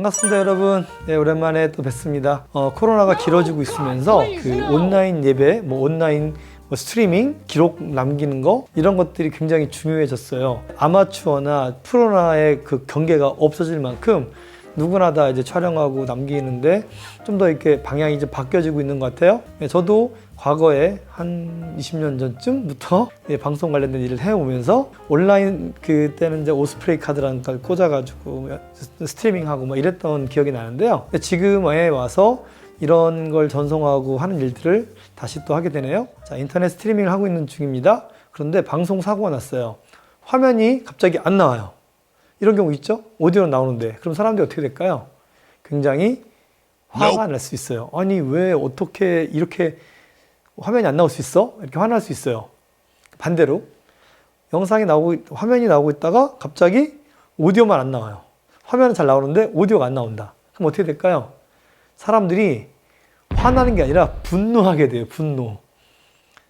반갑습니다, 여러분. 네, 오랜만에 또 뵙습니다. 코로나가 길어지고 있으면서 그 온라인 예배, 온라인 스트리밍, 기록 남기는 거 이런 것들이 굉장히 중요해졌어요. 아마추어나 프로나의 그 경계가 없어질 만큼 누구나 다 이제 촬영하고 남기는데 좀 더 이렇게 방향이 이제 바뀌어지고 있는 것 같아요. 네, 저도 과거에 한 20년 전쯤부터 방송 관련된 일을 해오면서 온라인 그때는 이제 오스프레이 카드라는 걸 꽂아가지고 스트리밍하고 막 이랬던 기억이 나는데요. 지금에 와서 이런 걸 전송하고 하는 일들을 다시 또 하게 되네요. 자, 인터넷 스트리밍을 하고 있는 중입니다. 그런데 방송 사고가 났어요. 화면이 갑자기 안 나와요. 이런 경우 있죠? 오디오는 나오는데. 그럼 사람들이 어떻게 될까요? 굉장히 화가 날 수 있어요. 아니, 왜 어떻게 이렇게 화면이 안 나올 수 있어? 이렇게 화날 수 있어요. 반대로 화면이 나오고 있다가 갑자기 오디오만 안 나와요. 화면은 잘 나오는데 오디오가 안 나온다. 그럼 어떻게 될까요? 사람들이 화나는 게 아니라 분노하게 돼요. 분노.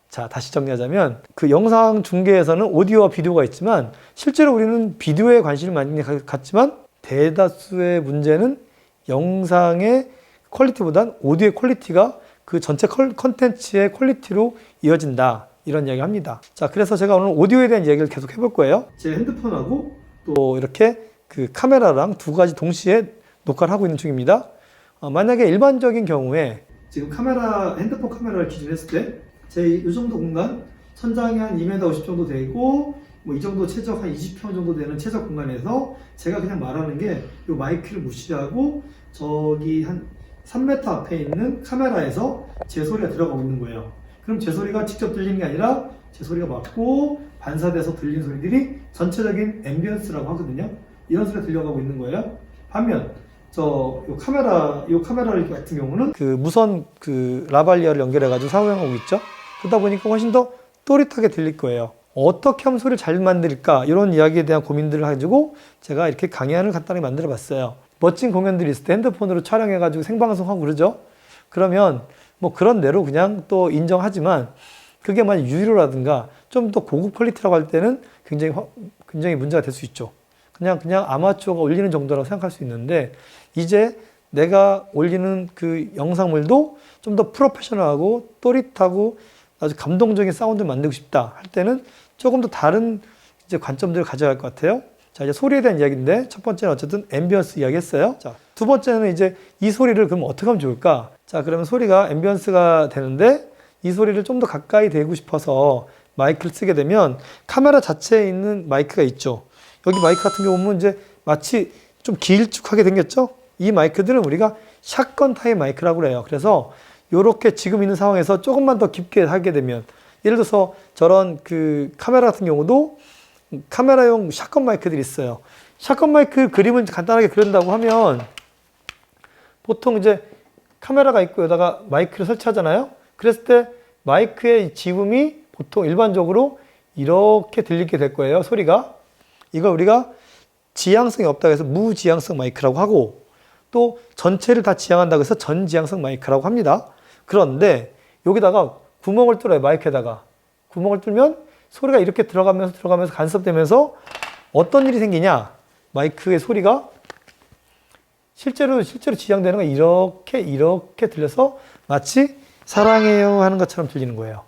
자, 다시 정리하자면 그 영상 중계에서는 오디오와 비디오가 있지만 실제로 우리는 비디오에 관심을 많이 갖지만 대다수의 문제는 영상의 퀄리티보단 오디오의 퀄리티가 그 전체 컨텐츠의 퀄리티로 이어진다. 이런 이야기를 합니다. 자, 그래서 제가 오늘 오디오에 대한 이야기를 계속 해볼 거예요. 제 핸드폰하고 또 이렇게 그 카메라랑 두 가지 동시에 녹화를 하고 있는 중입니다. 만약에 일반적인 경우에 지금 핸드폰 카메라를 기준했을 때 제 이 정도 공간, 천장이 한 2m 50 정도 되고 이 정도 최적 한 20평 정도 되는 최적 공간에서 제가 그냥 말하는 게 이 마이크를 무시하고 저기 한 3m 앞에 있는 카메라에서 제 소리가 들어가고 있는 거예요. 그럼 제 소리가 직접 들리는 게 아니라 제 소리가 맞고 반사돼서 들리는 소리들이 전체적인 앰비언스라고 하거든요. 이런 소리가 들려가고 있는 거예요. 반면 요 카메라 같은 경우는 그 무선 그 라발리어를 연결해가지고 사용하고 있죠. 그러다 보니까 훨씬 더 또릿하게 들릴 거예요. 어떻게 하면 소리를 잘 만들까? 이런 이야기에 대한 고민들을 가지고 제가 이렇게 강의안을 간단히 만들어 봤어요. 멋진 공연들이 있을 때 핸드폰으로 촬영해가지고 생방송하고 그러죠. 그러면 그런 대로 그냥 또 인정하지만 그게 만약 유료라든가 좀 더 고급 퀄리티라고 할 때는 굉장히 문제가 될 수 있죠. 그냥 아마추어가 올리는 정도라고 생각할 수 있는데 이제 내가 올리는 그 영상물도 좀 더 프로페셔널하고 또릿하고 아주 감동적인 사운드를 만들고 싶다 할 때는 조금 더 다른 이제 관점들을 가져야 할 것 같아요. 자, 이제 소리에 대한 이야기인데 첫 번째는 어쨌든 앰비언스 이야기 했어요. 자, 두 번째는 이제 이 소리를 그럼 어떻게 하면 좋을까? 자, 그러면 소리가 앰비언스가 되는데 이 소리를 좀 더 가까이 대고 싶어서 마이크를 쓰게 되면 카메라 자체에 있는 마이크가 있죠. 여기 마이크 같은 경우 보면 이제 마치 좀 길쭉하게 생겼죠? 이 마이크들은 우리가 샷건 타입 마이크라고 그래요. 그래서 이렇게 지금 있는 상황에서 조금만 더 깊게 하게 되면 예를 들어서 저런 그 카메라 같은 경우도 카메라용 샷건 마이크들이 있어요. 샷건 마이크 그림을 간단하게 그린다고 하면 보통 이제 카메라가 있고 여기다가 마이크를 설치하잖아요. 그랬을 때 마이크의 지음이 보통 일반적으로 이렇게 들리게 될 거예요. 소리가. 이걸 우리가 지향성이 없다고 해서 무지향성 마이크라고 하고 또 전체를 다 지향한다고 해서 전지향성 마이크라고 합니다. 그런데 여기다가 구멍을 뚫어요. 마이크에다가. 구멍을 뚫으면 소리가 이렇게 들어가면서 간섭되면서 어떤 일이 생기냐. 마이크의 소리가 실제로 지향되는 건 이렇게 들려서 마치 사랑해요 하는 것처럼 들리는 거예요.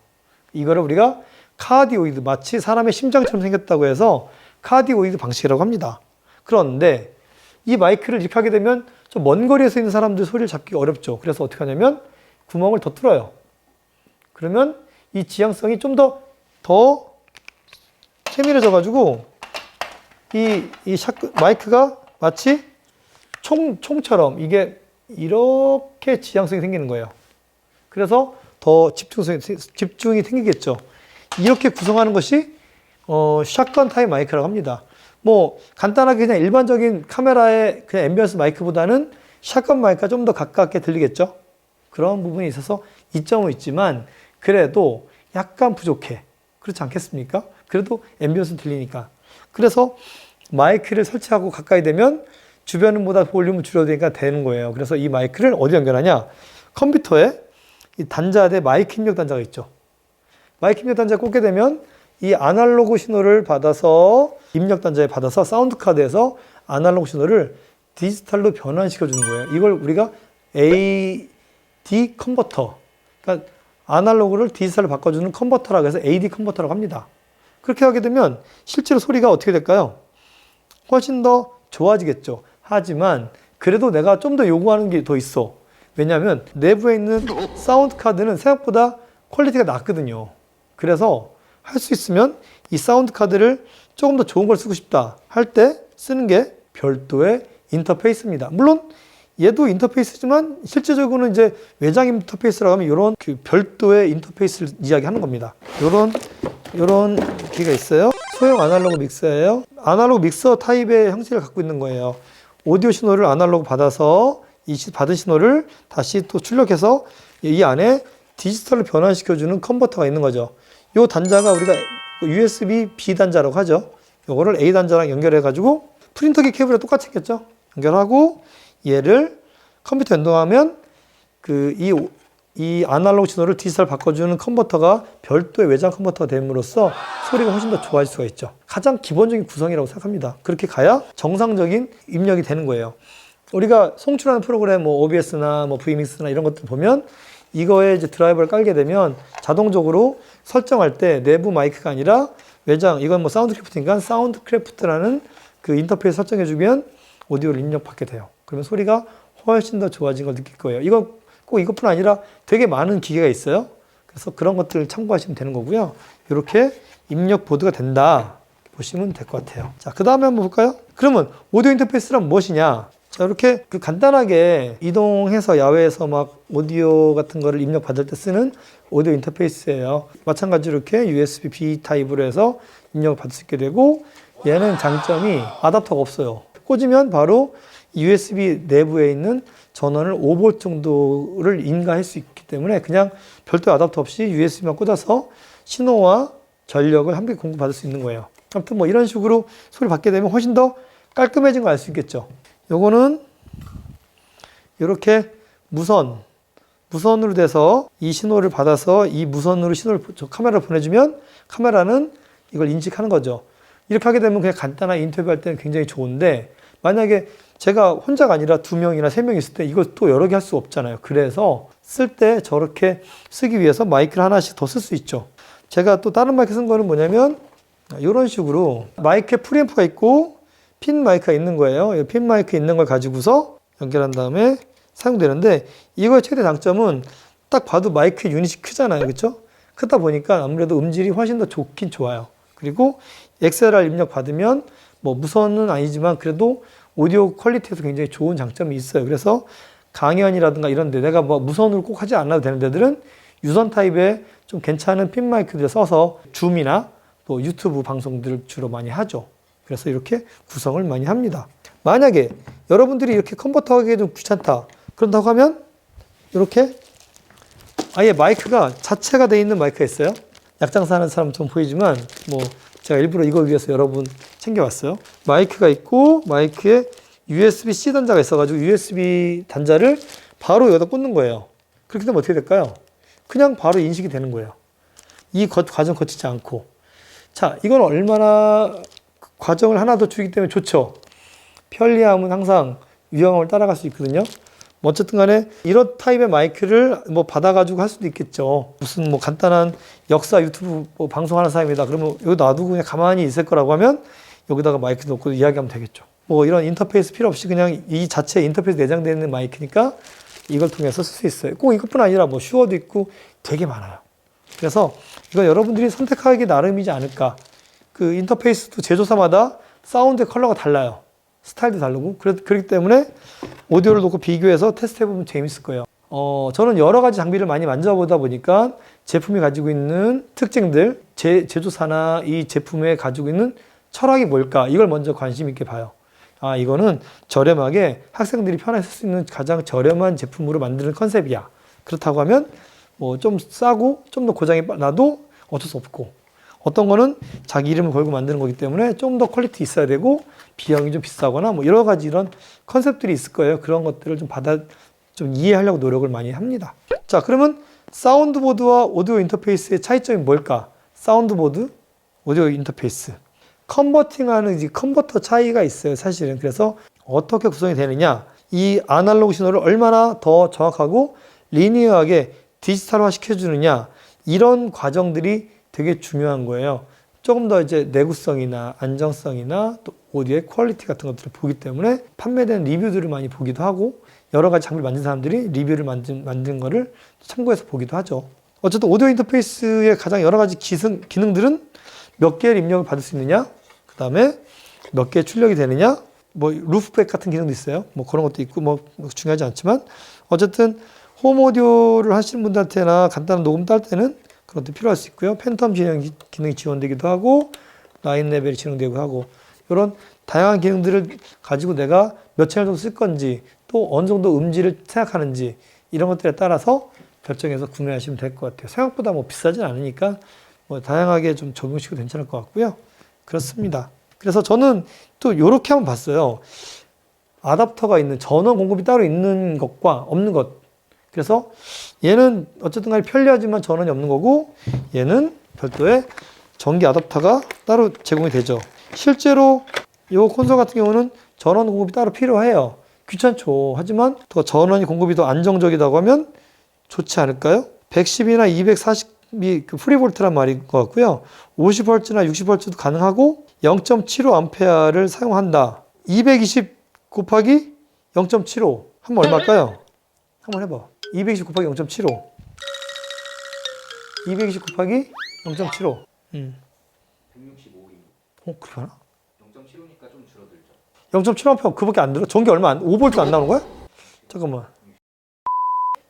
이거를 우리가 카디오이드, 마치 사람의 심장처럼 생겼다고 해서 카디오이드 방식이라고 합니다. 그런데 이 마이크를 이렇게 하게 되면 좀 먼 거리에서 있는 사람들 소리를 잡기가 어렵죠. 그래서 어떻게 하냐면 구멍을 더 뚫어요. 그러면 이 지향성이 좀 더 세밀해져가지고 마이크가 마치 총처럼 이게 이렇게 지향성이 생기는 거예요. 그래서 더 집중이 생기겠죠. 이렇게 구성하는 것이 샷건 타입 마이크라고 합니다. 간단하게 그냥 일반적인 카메라의 그냥 앰비언스 마이크보다는 샷건 마이크가 좀 더 가깝게 들리겠죠. 그런 부분이 있어서 이점은 있지만 그래도 약간 부족해. 그렇지 않겠습니까? 그래도 앰비언스는 들리니까. 그래서 마이크를 설치하고 가까이 되면 주변보다 볼륨을 줄여도 되니까 되는 거예요. 그래서 이 마이크를 어디 연결하냐? 컴퓨터에 이 단자대 마이크 입력 단자가 있죠. 마이크 입력 단자에 꽂게 되면 이 아날로그 신호를 받아서 입력 단자에 받아서 사운드 카드에서 아날로그 신호를 디지털로 변환시켜 주는 거예요. 이걸 우리가 AD 컨버터, 그러니까 아날로그를 디지털로 바꿔주는 컨버터라고 해서 AD 컨버터라고 합니다. 그렇게 하게 되면 실제로 소리가 어떻게 될까요? 훨씬 더 좋아지겠죠. 하지만 그래도 내가 좀 더 요구하는 게 더 있어. 왜냐하면 내부에 있는 사운드 카드는 생각보다 퀄리티가 낮거든요. 그래서 할 수 있으면 이 사운드 카드를 조금 더 좋은 걸 쓰고 싶다 할 때 쓰는 게 별도의 인터페이스입니다. 물론 얘도 인터페이스지만 실제적으로는 이제 외장 인터페이스라고 하면 이런 그 별도의 인터페이스를 이야기하는 겁니다. 이런 기가 있어요. 소형 아날로그 믹서예요. 아날로그 믹서 타입의 형식을 갖고 있는 거예요. 오디오 신호를 아날로그 받아서 이 받은 신호를 다시 또 출력해서 이 안에 디지털로 변환시켜주는 컨버터가 있는 거죠. 이 단자가 우리가 USB B 단자라고 하죠. 이거를 A 단자랑 연결해가지고 프린터기 케이블이랑 똑같이 생겼죠. 연결하고 얘를 컴퓨터 연동하면 이 아날로그 신호를 디지털 바꿔주는 컨버터가 별도의 외장 컨버터가 됨으로써 소리가 훨씬 더 좋아질 수가 있죠. 가장 기본적인 구성이라고 생각합니다. 그렇게 가야 정상적인 입력이 되는 거예요. 우리가 송출하는 프로그램 뭐 OBS나 뭐 Vmix나 이런 것들 보면 이거에 이제 드라이버를 깔게 되면 자동적으로 설정할 때 내부 마이크가 아니라 외장, 이건 뭐 사운드크래프트니까 사운드크래프트라는 그 인터페이스 설정해주면 오디오를 입력받게 돼요. 그러면 소리가 훨씬 더 좋아진 걸 느낄 거예요. 이거 꼭 이것뿐 아니라 되게 많은 기계가 있어요. 그래서 그런 것들을 참고하시면 되는 거고요. 이렇게 입력 보드가 된다 보시면 될 것 같아요. 자, 그 다음에 한번 볼까요? 그러면 오디오 인터페이스란 무엇이냐? 자, 이렇게 간단하게 이동해서 야외에서 막 오디오 같은 거를 입력 받을 때 쓰는 오디오 인터페이스예요. 마찬가지로 이렇게 USB B 타입으로 해서 입력을 받을 수 있게 되고, 얘는 장점이 아답터가 없어요. 꽂으면 바로 USB 내부에 있는 전원을 5V 정도를 인가할 수 있기 때문에 그냥 별도 아답터 없이 USB만 꽂아서 신호와 전력을 함께 공급받을 수 있는 거예요. 아무튼 뭐 이런 식으로 소리를 받게 되면 훨씬 더 깔끔해진 걸 알 수 있겠죠. 요거는 이렇게 무선으로 돼서 이 신호를 받아서 이 무선으로 신호를 카메라로 보내주면 카메라는 이걸 인식하는 거죠. 이렇게 하게 되면 그냥 간단한 인터뷰할 때는 굉장히 좋은데, 만약에 제가 혼자가 아니라 2명이나 3명 있을 때 이걸 또 여러 개 할 수 없잖아요. 그래서 쓸 때 저렇게 쓰기 위해서 마이크를 하나씩 더 쓸 수 있죠. 제가 또 다른 마이크 쓴 거는 뭐냐면 이런 식으로 마이크에 프리앰프가 있고 핀 마이크가 있는 거예요. 핀 마이크 있는 걸 가지고서 연결한 다음에 사용되는데, 이거의 최대 장점은 딱 봐도 마이크 유닛이 크잖아요. 그렇죠? 크다 보니까 아무래도 음질이 훨씬 더 좋긴 좋아요. 그리고 XLR 입력 받으면 뭐 무선은 아니지만 그래도 오디오 퀄리티에서 굉장히 좋은 장점이 있어요. 그래서 강연이라든가 이런 데 내가 뭐 무선으로 꼭 하지 않아도 되는 데들은 유선 타입의 좀 괜찮은 핀 마이크들을 써서 줌이나 또 유튜브 방송들을 주로 많이 하죠. 그래서 이렇게 구성을 많이 합니다. 만약에 여러분들이 이렇게 컨버터 하기에 좀 귀찮다 그런다고 하면 이렇게 아예 마이크가 자체가 되어 있는 마이크가 있어요. 약장사 하는 사람 좀 보이지만 뭐 제가 일부러 이걸 위해서 여러분 챙겨왔어요. 마이크가 있고 마이크에 USB-C 단자가 있어가지고 USB 단자를 바로 여기다 꽂는 거예요. 그렇게 되면 어떻게 될까요? 그냥 바로 인식이 되는 거예요. 이 과정 거치지 않고. 자, 이건 얼마나 과정을 하나 더 주기 때문에 좋죠. 편리함은 항상 유용함을 따라갈 수 있거든요. 뭐 어쨌든 간에 이런 타입의 마이크를 뭐 받아가지고 할 수도 있겠죠. 무슨 뭐 간단한 역사 유튜브 뭐 방송하는 사람이다. 그러면 여기 놔두고 그냥 가만히 있을 거라고 하면 여기다가 마이크 놓고 이야기하면 되겠죠. 뭐 이런 인터페이스 필요 없이 그냥 이 자체에 인터페이스 내장되어 있는 마이크니까 이걸 통해서 쓸 수 있어요. 꼭 이것뿐 아니라 뭐 슈어도 있고 되게 많아요. 그래서 이거 여러분들이 선택하기 나름이지 않을까. 그 인터페이스도 제조사마다 사운드의 컬러가 달라요. 스타일도 다르고. 그렇기 때문에 오디오를 놓고 비교해서 테스트해보면 재밌을 거예요. 저는 여러 가지 장비를 많이 만져보다 보니까 제품이 가지고 있는 특징들, 제조사나 이 제품에 가지고 있는 철학이 뭘까? 이걸 먼저 관심 있게 봐요. 아, 이거는 저렴하게 학생들이 편하게 쓸 수 있는 가장 저렴한 제품으로 만드는 컨셉이야. 그렇다고 하면 뭐 좀 싸고 좀 더 고장이 나도 어쩔 수 없고, 어떤 거는 자기 이름을 걸고 만드는 거기 때문에 좀 더 퀄리티 있어야 되고 비용이 좀 비싸거나 뭐 여러 가지 이런 컨셉들이 있을 거예요. 그런 것들을 좀 이해하려고 노력을 많이 합니다. 자, 그러면 사운드보드와 오디오 인터페이스의 차이점이 뭘까? 사운드보드, 오디오 인터페이스. 컨버팅하는 컨버터 차이가 있어요, 사실은. 그래서 어떻게 구성이 되느냐, 이 아날로그 신호를 얼마나 더 정확하고 리니어하게 디지털화 시켜주느냐, 이런 과정들이 되게 중요한 거예요. 조금 더 이제 내구성이나 안정성이나 또 오디오의 퀄리티 같은 것들을 보기 때문에 판매된 리뷰들을 많이 보기도 하고, 여러 가지 장비를 만든 사람들이 리뷰를 만든 거를 참고해서 보기도 하죠. 어쨌든 오디오 인터페이스의 가장 여러 가지 기능들은 몇 개의 입력을 받을 수 있느냐, 그 다음에 몇 개의 출력이 되느냐, 뭐 루프백 같은 기능도 있어요. 뭐 그런 것도 있고 뭐 중요하지 않지만, 어쨌든 홈 오디오를 하시는 분들한테나 간단한 녹음 딸 때는 그런 것도 필요할 수 있고요. 팬텀 기능이 지원되기도 하고, 라인 레벨이 지원되고 하고, 이런 다양한 기능들을 가지고 내가 몇 채널 정도 쓸 건지, 또 어느 정도 음질을 생각하는지, 이런 것들에 따라서 결정해서 구매하시면 될 것 같아요. 생각보다 뭐 비싸진 않으니까 뭐 다양하게 좀 적용시켜도 괜찮을 것 같고요. 그렇습니다. 그래서 저는 또 이렇게 한번 봤어요. 아답터가 있는, 전원 공급이 따로 있는 것과 없는 것. 그래서 얘는 어쨌든 간에 편리하지만 전원이 없는 거고, 얘는 별도의 전기 아답터가 따로 제공이 되죠. 실제로 이 콘솔 같은 경우는 전원 공급이 따로 필요해요. 귀찮죠. 하지만 더 전원이 공급이 더 안정적이라고 하면 좋지 않을까요? 110이나 240이 그 프리볼트란 말인 것 같고요. 50Hz나 60Hz도 가능하고 0.75A를 사용한다. 220 곱하기 0.75 하면 얼마일까요? 한번 해봐. 220 곱하기 0.75. 220 곱하기 0.75. 165입니다. 그러나? 0.75니까 좀 줄어들죠. 0.75A 그밖에 안 들어? 전기 얼마 안, 5V 안 나오는 거야? 잠깐만.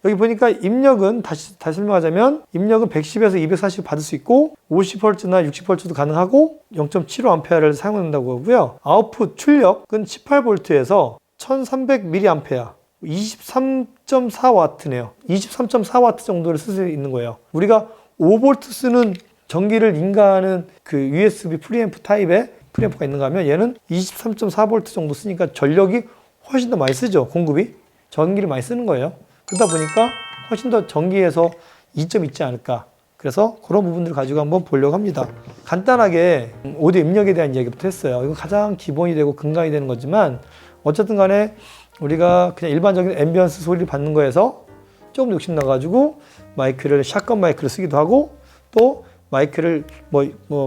여기 보니까 입력은 다시 설명하자면, 입력은 110에서 240 받을 수 있고 50Hz나 60Hz도 가능하고 0.75A를 사용한다고 하고요. 아웃풋 출력은 18V에서 1300mA, 23.4W네요. 23.4W 정도를 쓸 수 있는 거예요. 우리가 5V 쓰는 전기를 인가하는 그 USB 프리앰프 타입의 프리앰프가 있는가 하면, 얘는 23.4V 정도 쓰니까 전력이 훨씬 더 많이 쓰죠. 공급이. 전기를 많이 쓰는 거예요. 그러다 보니까 훨씬 더 전기에서 이점이 있지 않을까. 그래서 그런 부분들을 가지고 한번 보려고 합니다. 간단하게 오디오 입력에 대한 이야기부터 했어요. 이건 가장 기본이 되고 근간이 되는 거지만, 어쨌든 간에 우리가 그냥 일반적인 앰비언스 소리를 받는 거에서 조금 욕심 나가지고 마이크를, 샷건 마이크를 쓰기도 하고, 또 마이크를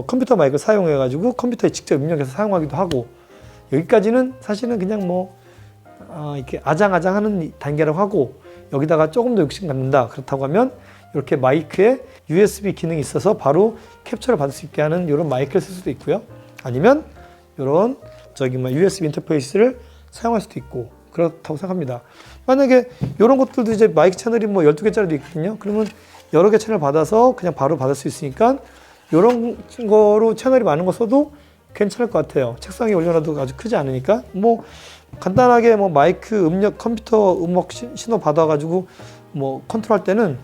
컴퓨터 마이크를 사용해가지고 컴퓨터에 직접 입력해서 사용하기도 하고, 여기까지는 사실은 그냥 이렇게 아장아장하는 단계라고 하고, 여기다가 조금 더 욕심 갖는다 그렇다고 하면 이렇게 마이크에 USB 기능이 있어서 바로 캡처를 받을 수 있게 하는 이런 마이크를 쓸 수도 있고요. 아니면 이런 USB 인터페이스를 사용할 수도 있고, 그렇다고 생각합니다. 만약에 이런 것들도 이제 마이크 채널이 12개짜리도 있거든요. 그러면 여러 개 채널 받아서 그냥 바로 받을 수 있으니까 이런 거로 채널이 많은 거 써도 괜찮을 것 같아요. 책상에 올려놔도 아주 크지 않으니까. 간단하게 마이크 음력, 컴퓨터 음악 신호 받아가지고 컨트롤할 때는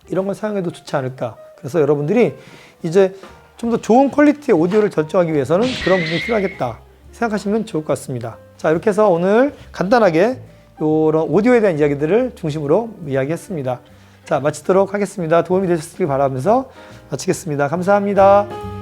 이런 걸 사용해도 좋지 않을까. 그래서 여러분들이 이제 좀 더 좋은 퀄리티의 오디오를 결정하기 위해서는 그런 부분이 필요하겠다 생각하시면 좋을 것 같습니다. 자, 이렇게 해서 오늘 간단하게 이런 오디오에 대한 이야기들을 중심으로 이야기했습니다. 자, 마치도록 하겠습니다. 도움이 되셨길 바라면서 마치겠습니다. 감사합니다.